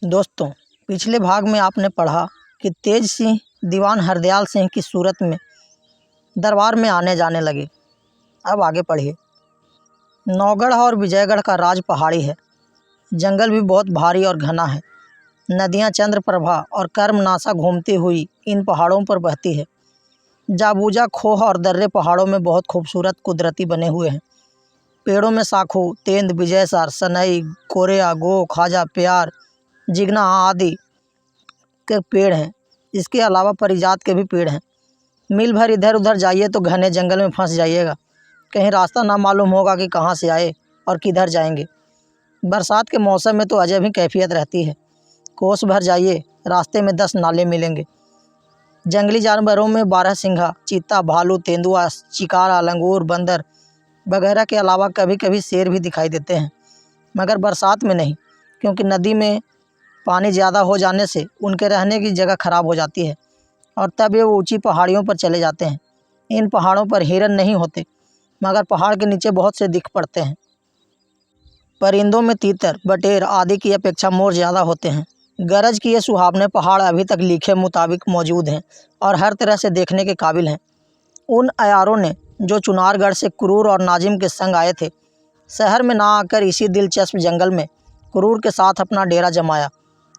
दोस्तों, पिछले भाग में आपने पढ़ा कि तेज सिंह दीवान हरदयाल सिंह की सूरत में दरबार में आने जाने लगे। अब आगे पढ़िए। नौगढ़ और विजयगढ़ का राज पहाड़ी है। जंगल भी बहुत भारी और घना है। नदियां चंद्रप्रभा और कर्मनासा घूमती हुई इन पहाड़ों पर बहती है। जाबूजा खोह और दर्रे पहाड़ों में बहुत खूबसूरत कुदरती बने हुए हैं। पेड़ों में साखू, तेंद, विजयसार, सनई, कोरेया, गो, खाजा, प्यार, जिगना आदि के पेड़ हैं। इसके अलावा परिजात के भी पेड़ हैं। मील भर इधर उधर जाइए तो घने जंगल में फंस जाइएगा। कहीं रास्ता ना मालूम होगा कि कहाँ से आए और किधर जाएंगे। बरसात के मौसम में तो अजब ही कैफियत रहती है। कोस भर जाइए, रास्ते में 10 नाले मिलेंगे। जंगली जानवरों में 12 सिंघा, चीता, भालू, तेंदुआ, चिकारा, लंगूर, बंदर वगैरह के अलावा कभी कभी शेर भी दिखाई देते हैं, मगर बरसात में नहीं, क्योंकि नदी में पानी ज़्यादा हो जाने से उनके रहने की जगह खराब हो जाती है और तब ये ऊंची पहाड़ियों पर चले जाते हैं। इन पहाड़ों पर हिरन नहीं होते, मगर पहाड़ के नीचे बहुत से दिख पड़ते हैं। परिंदों में तीतर, बटेर आदि की अपेक्षा मोर ज़्यादा होते हैं। गरज की ये सुहावने पहाड़ अभी तक लिखे मुताबिक मौजूद हैं और हर तरह से देखने के काबिल हैं। उन अयारों ने जो चुनारगढ़ से क्रूर और नाजिम के संग आए थे, शहर में ना आकर इसी दिलचस्प जंगल में क्रूर के साथ अपना डेरा जमाया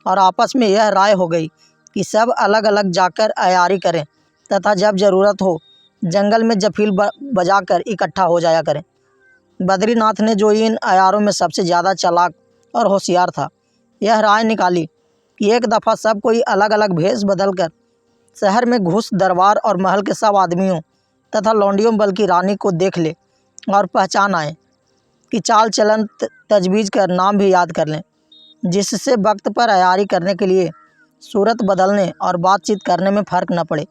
और आपस में यह राय हो गई कि सब अलग अलग जाकर अयारी करें तथा जब ज़रूरत हो जंगल में जफील बजाकर इकट्ठा हो जाया करें। बद्रीनाथ ने, जो इन अयारों में सबसे ज़्यादा चालाक और होशियार था, यह राय निकाली कि एक दफ़ा सब कोई अलग अलग भेष बदलकर शहर में घुस दरबार और महल के सब आदमियों तथा लौंडियों बल्कि रानी को देख ले और पहचान आए कि चाल चलन तजवीज़ कर नाम भी याद कर लें, जिससे वक्त पर अयारी करने के लिए सूरत बदलने और बातचीत करने में फ़र्क न पड़े।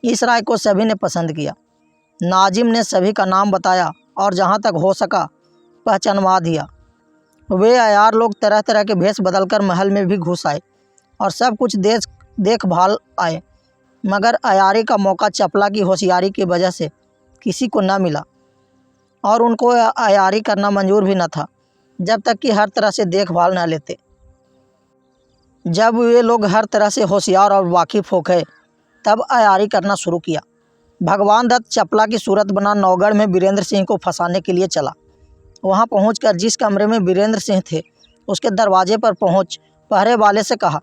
इस राय को सभी ने पसंद किया। नाजिम ने सभी का नाम बताया और जहाँ तक हो सका पहचानवा दिया। वे अयार लोग तरह तरह के भेष बदलकर महल में भी घुस आए और सब कुछ देखभाल आए, मगर अयारी का मौका चपला की होशियारी की वजह से किसी को न मिला और उनको अयारी करना मंजूर भी न था जब तक कि हर तरह से देखभाल न लेते। जब वे लोग हर तरह से होशियार और वाकिफ़ हो गए तब अयारी करना शुरू किया। भगवान दत्त चपला की सूरत बना नौगढ़ में वीरेंद्र सिंह को फंसाने के लिए चला। वहां पहुंचकर जिस कमरे में वीरेंद्र सिंह थे, उसके दरवाजे पर पहुंच पहरे वाले से कहा,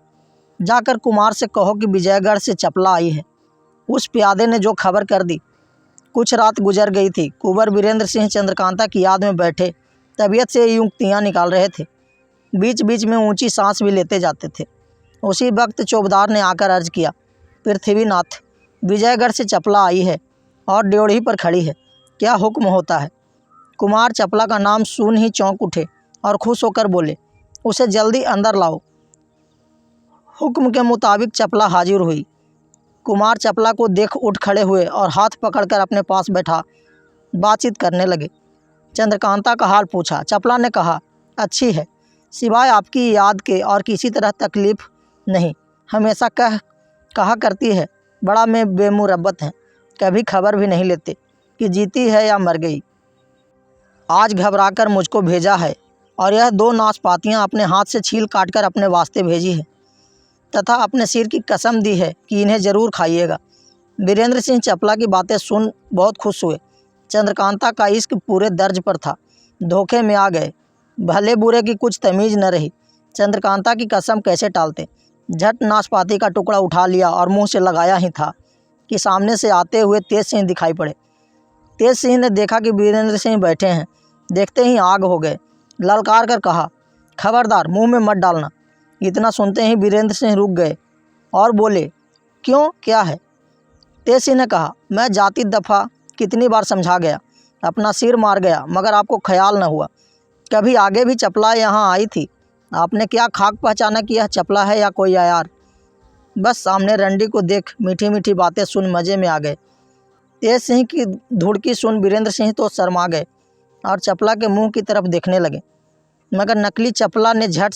जाकर कुमार से कहो कि विजयगढ़ से चपला आई है। उस प्यादे ने जो खबर कर दी। कुछ रात गुजर गई थी। कुंवर वीरेंद्र सिंह चंद्रकांता की याद में बैठे तबीयत से युक्तियाँ निकाल रहे थे। बीच बीच में ऊंची सांस भी लेते जाते थे। उसी वक्त चौबदार ने आकर अर्ज किया, पृथ्वीनाथ, विजयगढ़ से चपला आई है और ड्योढ़ी पर खड़ी है, क्या हुक्म होता है? कुमार चपला का नाम सुन ही चौंक उठे और खुश होकर बोले, उसे जल्दी अंदर लाओ। हुक्म के मुताबिक चपला हाजिर हुई। कुमार चपला को देख उठ खड़े हुए और हाथ पकड़कर अपने पास बैठा बातचीत करने लगे। चंद्रकांता का हाल पूछा। चपला ने कहा, अच्छी है, सिवाय आपकी याद के और किसी तरह तकलीफ़ नहीं। हमेशा कहा करती है, बड़ा में बेमुरब्बत हैं, कभी खबर भी नहीं लेते कि जीती है या मर गई। आज घबराकर मुझको भेजा है और यह 2 नाशपातियाँ अपने हाथ से छील काट कर अपने वास्ते भेजी है तथा अपने सिर की कसम दी है कि इन्हें ज़रूर खाइएगा। वीरेंद्र सिंह चपला की बातें सुन बहुत खुश हुए। चंद्रकांता का इश्क पूरे दर्ज पर था। धोखे में आ गए। भले बुरे की कुछ तमीज़ न रही। चंद्रकांता की कसम कैसे टालते। झट नाशपाती का टुकड़ा उठा लिया और मुंह से लगाया ही था कि सामने से आते हुए तेज सिंह दिखाई पड़े। तेज सिंह ने देखा कि वीरेंद्र सिंह बैठे हैं। देखते ही आग हो गए। ललकार कर कहा, खबरदार, मुंह में मत डालना। इतना सुनते ही वीरेंद्र सिंह रुक गए और बोले, क्यों, क्या है? तेज सिंह ने कहा, मैं जाती दफ़ा कितनी बार समझा गया, अपना सिर मार गया, मगर आपको ख्याल न हुआ। कभी आगे भी चपला यहाँ आई थी, आपने क्या खाक पहचाना कि यह चपला है या कोई अयार? बस सामने रंडी को देख मीठी मीठी बातें सुन मज़े में आ गए। तेज सिंह की धुड़की सुन वीरेंद्र सिंह तो शर्मा गए और चपला के मुंह की तरफ देखने लगे, मगर नकली चपला ने झट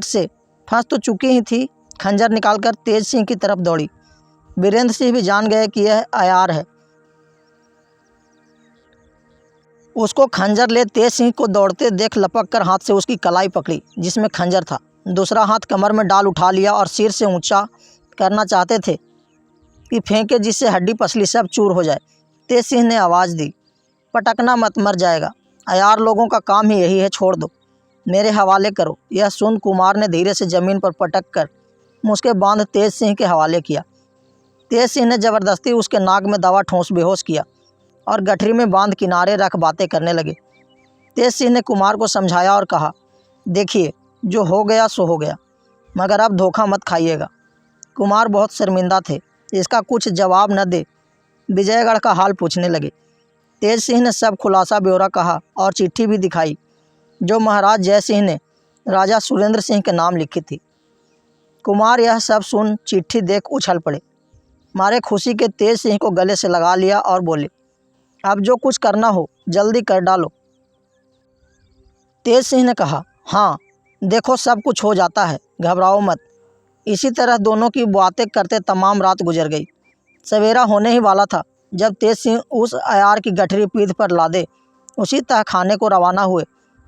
से फंस तो चुकी ही थी, खंजर निकालकर तेज सिंह की तरफ दौड़ी। वीरेंद्र सिंह भी जान गए कि यह अयार है। उसको खंजर ले तेज सिंह को दौड़ते देख लपक कर हाथ से उसकी कलाई पकड़ी जिसमें खंजर था दूसरा हाथ कमर में डाल उठा लिया और सिर से ऊंचा करना चाहते थे कि फेंके जिससे हड्डी पसली सब चूर हो जाए। तेज सिंह ने आवाज़ दी, पटकना मत, मर जाएगा। अयार लोगों का काम ही यही है, छोड़ दो, मेरे हवाले करो। यह सुन कुमार ने धीरे से ज़मीन पर पटक कर मुझके बांध तेज सिंह के हवाले किया। तेज सिंह ने ज़बरदस्ती उसके नाक में दवा ठोंस बेहोश किया और गठरी में बांध किनारे रख बातें करने लगे। तेज सिंह ने कुमार को समझाया और कहा, देखिए, जो हो गया सो हो गया, मगर अब धोखा मत खाइएगा। कुमार बहुत शर्मिंदा थे, इसका कुछ जवाब न दे विजयगढ़ का हाल पूछने लगे। तेज सिंह ने सब खुलासा ब्यौरा कहा और चिट्ठी भी दिखाई जो महाराज जय सिंह ने राजा सुरेंद्र सिंह के नाम लिखी थी। कुमार यह सब सुन चिट्ठी देख उछल पड़े। मारे खुशी के तेज सिंह को गले से लगा लिया और बोले, अब जो कुछ करना हो जल्दी कर डालो। तेज सिंह ने कहा, हाँ देखो, सब कुछ हो जाता है, घबराओ मत। इसी तरह दोनों की बातें करते तमाम रात गुजर गई। सवेरा होने ही वाला था जब तेज सिंह उस अयार की गठरी पीठ पर लादे उसी तहखाने को रवाना हुए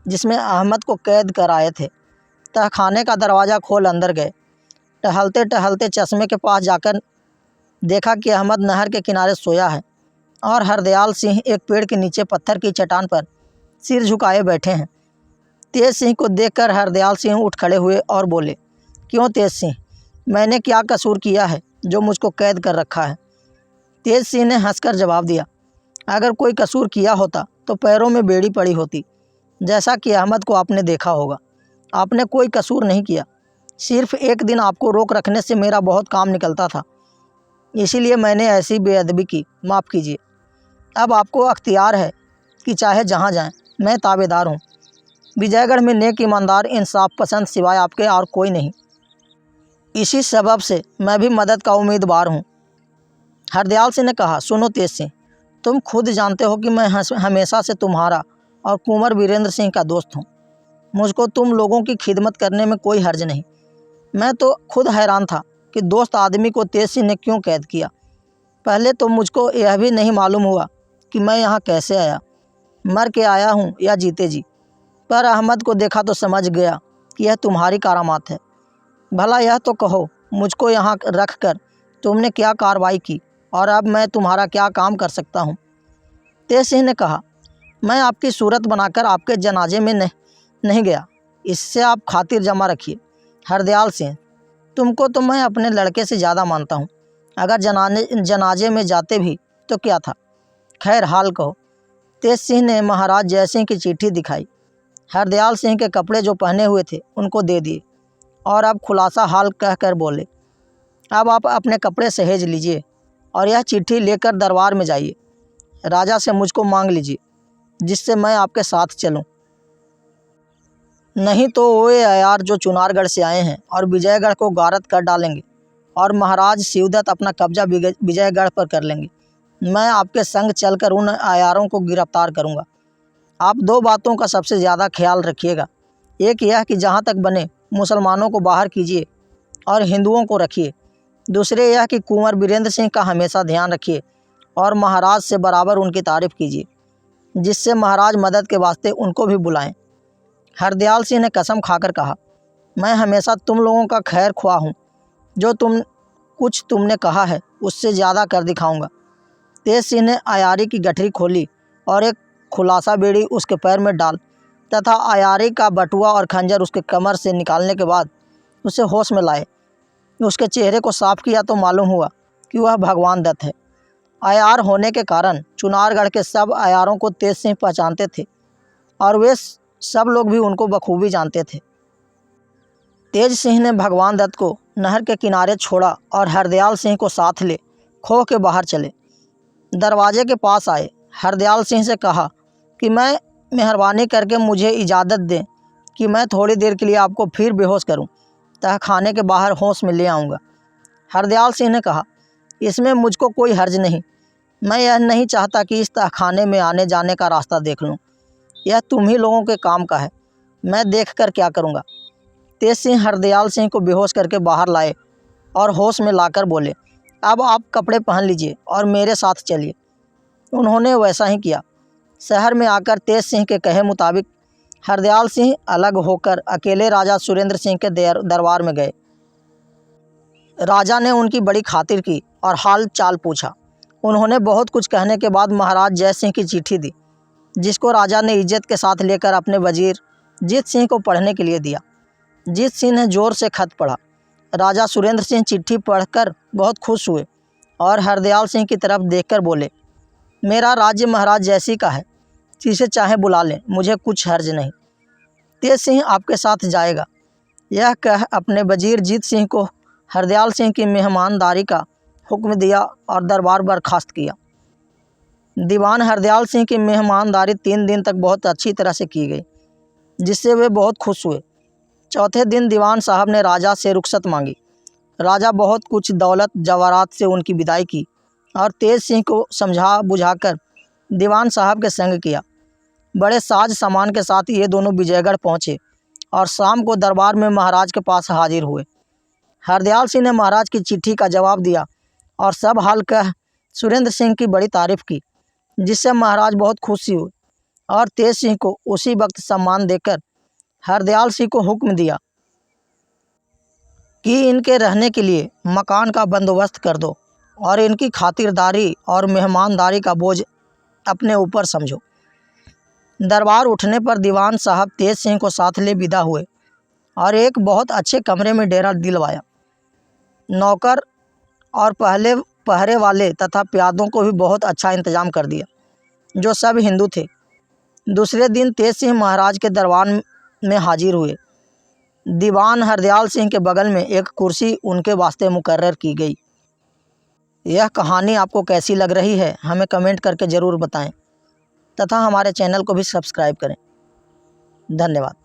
जिसमें अहमद को कैद कर आए थे। तहखाने का दरवाज़ा खोल अंदर गए। टहलते टहलते चश्मे के पास जाकर देखा कि अहमद नहर के किनारे सोया है और हरदयाल सिंह एक पेड़ के नीचे पत्थर की चट्टान पर सिर झुकाए बैठे हैं। तेज सिंह को देखकर हरदयाल सिंह उठ खड़े हुए और बोले, क्यों तेज सिंह, मैंने क्या कसूर किया है जो मुझको कैद कर रखा है? तेज सिंह ने हंसकर जवाब दिया, अगर कोई कसूर किया होता तो पैरों में बेड़ी पड़ी होती, जैसा कि अहमद को आपने देखा होगा। आपने कोई कसूर नहीं किया, सिर्फ एक दिन आपको रोक रखने से मेरा बहुत काम निकलता था, इसीलिए मैंने ऐसी बेअदबी की, माफ़ कीजिए। अब आपको अख्तियार है कि चाहे जहाँ जाएं, मैं ताबेदार हूँ। विजयगढ़ में नेक, ईमानदार, इंसाफ पसंद सिवाय आपके और कोई नहीं। इसी सबब से मैं भी मदद का उम्मीदवार हूँ। हरदयाल सिंह ने कहा, सुनो तेज सिंह, तुम खुद जानते हो कि मैं हमेशा से तुम्हारा और कुंवर वीरेंद्र सिंह का दोस्त हूँ। मुझको तुम लोगों की खिदमत करने में कोई हर्ज नहीं। मैं तो खुद हैरान था कि दोस्त आदमी को तेज सिंह ने क्यों कैद किया। पहले तो मुझको यह भी नहीं मालूम हुआ कि मैं यहाँ कैसे आया, मर के आया हूँ या जीते जी। पर अहमद को देखा तो समझ गया कि यह तुम्हारी करामात है। भला यह तो कहो, मुझको यहाँ रख कर तुमने क्या कार्रवाई की और अब मैं तुम्हारा क्या काम कर सकता हूँ? तेज सिंह ने कहा, मैं आपकी सूरत बनाकर आपके जनाजे में नहीं गया, इससे आप खातिर जमा रखिए। हरदयाल सिंह, तुमको तो मैं अपने लड़के से ज़्यादा मानता हूँ, अगर जनाजे में जाते भी तो क्या था। खैर हाल कहो। तेज सिंह ने महाराज जय सिंह की चिट्ठी दिखाई। हरदयाल सिंह के कपड़े जो पहने हुए थे उनको दे दिए और अब खुलासा हाल कहकर बोले, अब आप अपने कपड़े सहेज लीजिए और यह चिट्ठी लेकर दरबार में जाइए। राजा से मुझको मांग लीजिए, जिससे मैं आपके साथ चलूं। नहीं तो वो अयार जो चुनारगढ़ से आए हैं और विजयगढ़ को गारत कर डालेंगे और महाराज शिवदत्त अपना कब्जा विजयगढ़ पर कर लेंगे। मैं आपके संग चलकर उन अयारों को गिरफ्तार करूंगा। आप दो बातों का सबसे ज़्यादा ख्याल रखिएगा। एक यह कि जहाँ तक बने मुसलमानों को बाहर कीजिए और हिंदुओं को रखिए। दूसरे यह कि कुंवर वीरेंद्र सिंह का हमेशा ध्यान रखिए और महाराज से बराबर उनकी तारीफ़ कीजिए, जिससे महाराज मदद के वास्ते उनको भी बुलाएं। हरदयाल सिंह ने कसम खाकर कहा, मैं हमेशा तुम लोगों का खैर ख्वाह हूँ। जो तुमने कहा है उससे ज़्यादा कर दिखाऊंगा। तेज सिंह ने अयारी की गठरी खोली और एक खुलासा बेड़ी उसके पैर में डाल तथा अयारी का बटुआ और खंजर उसके कमर से निकालने के बाद उसे होश में लाए। उसके चेहरे को साफ किया तो मालूम हुआ कि वह भगवान दत्त है। अयार होने के कारण चुनारगढ़ के सब अयारों को तेज सिंह पहचानते थे और वे सब लोग भी उनको बखूबी जानते थे। तेज सिंह ने भगवान दत्त को नहर के किनारे छोड़ा और हरदयाल सिंह को साथ ले खो के बाहर चले। दरवाजे के पास आए। हरदयाल सिंह से कहा कि मैं मेहरबानी करके मुझे इजाज़त दें कि मैं थोड़ी देर के लिए आपको फिर बेहोश करूं, तहखाने के बाहर होश में ले आऊँगा। हरदयाल सिंह ने कहा, इसमें मुझको कोई हर्ज नहीं। मैं यह नहीं चाहता कि इस तहखाने में आने जाने का रास्ता देख लूँ। यह तुम ही लोगों के काम का है, मैं देख कर क्या करूँगा। तेज सिंह हरदयाल सिंह को बेहोश करके बाहर लाए और होश में लाकर बोले, अब आप कपड़े पहन लीजिए और मेरे साथ चलिए। उन्होंने वैसा ही किया। शहर में आकर तेज सिंह के कहे मुताबिक हरदयाल सिंह अलग होकर अकेले राजा सुरेंद्र सिंह के दरबार में गए। राजा ने उनकी बड़ी खातिर की और हाल चाल पूछा। उन्होंने बहुत कुछ कहने के बाद महाराज जय सिंह की चिट्ठी दी, जिसको राजा ने इज्जत के साथ लेकर अपने वजीर जीत सिंह को पढ़ने के लिए दिया। जीत सिंह ने जोर से खत पढ़ा। राजा सुरेंद्र सिंह चिट्ठी पढ़कर बहुत खुश हुए और हरदयाल सिंह की तरफ देखकर बोले, मेरा राज्य महाराज जैसी का है, जिसे चाहे बुला लें, मुझे कुछ हर्ज नहीं। तेज सिंह आपके साथ जाएगा। यह कह अपने वजीर जीत सिंह को हरदयाल सिंह की मेहमानदारी का हुक्म दिया और दरबार बर्खास्त किया। दीवान हरदयाल सिंह की मेहमानदारी 3 दिन तक बहुत अच्छी तरह से की गई, जिससे वे बहुत खुश हुए। चौथे दिन दीवान साहब ने राजा से रुखसत मांगी। राजा बहुत कुछ दौलत जवाहरात से उनकी विदाई की और तेज सिंह को समझा बुझाकर दीवान साहब के संग किया। बड़े साज सामान के साथ ये दोनों विजयगढ़ पहुँचे और शाम को दरबार में महाराज के पास हाजिर हुए। हरदयाल सिंह ने महाराज की चिट्ठी का जवाब दिया और सब हाल कह सुरेंद्र सिंह की बड़ी तारीफ की, जिससे महाराज बहुत खुशी हुए और तेज सिंह को उसी वक्त सम्मान देकर हरदयाल सिंह को हुक्म दिया कि इनके रहने के लिए मकान का बंदोबस्त कर दो और इनकी खातिरदारी और मेहमानदारी का बोझ अपने ऊपर समझो। दरबार उठने पर दीवान साहब तेज सिंह को साथ ले विदा हुए और एक बहुत अच्छे कमरे में डेरा दिलवाया। नौकर और पहरे वाले तथा प्यादों को भी बहुत अच्छा इंतजाम कर दिया, जो सब हिंदू थे। दूसरे दिन तेज सिंह महाराज के दरबार में हाजिर हुए। दीवान हरदयाल सिंह के बगल में एक कुर्सी उनके वास्ते मुकर्रर की गई। यह कहानी आपको कैसी लग रही है, हमें कमेंट करके ज़रूर बताएं तथा हमारे चैनल को भी सब्सक्राइब करें। धन्यवाद।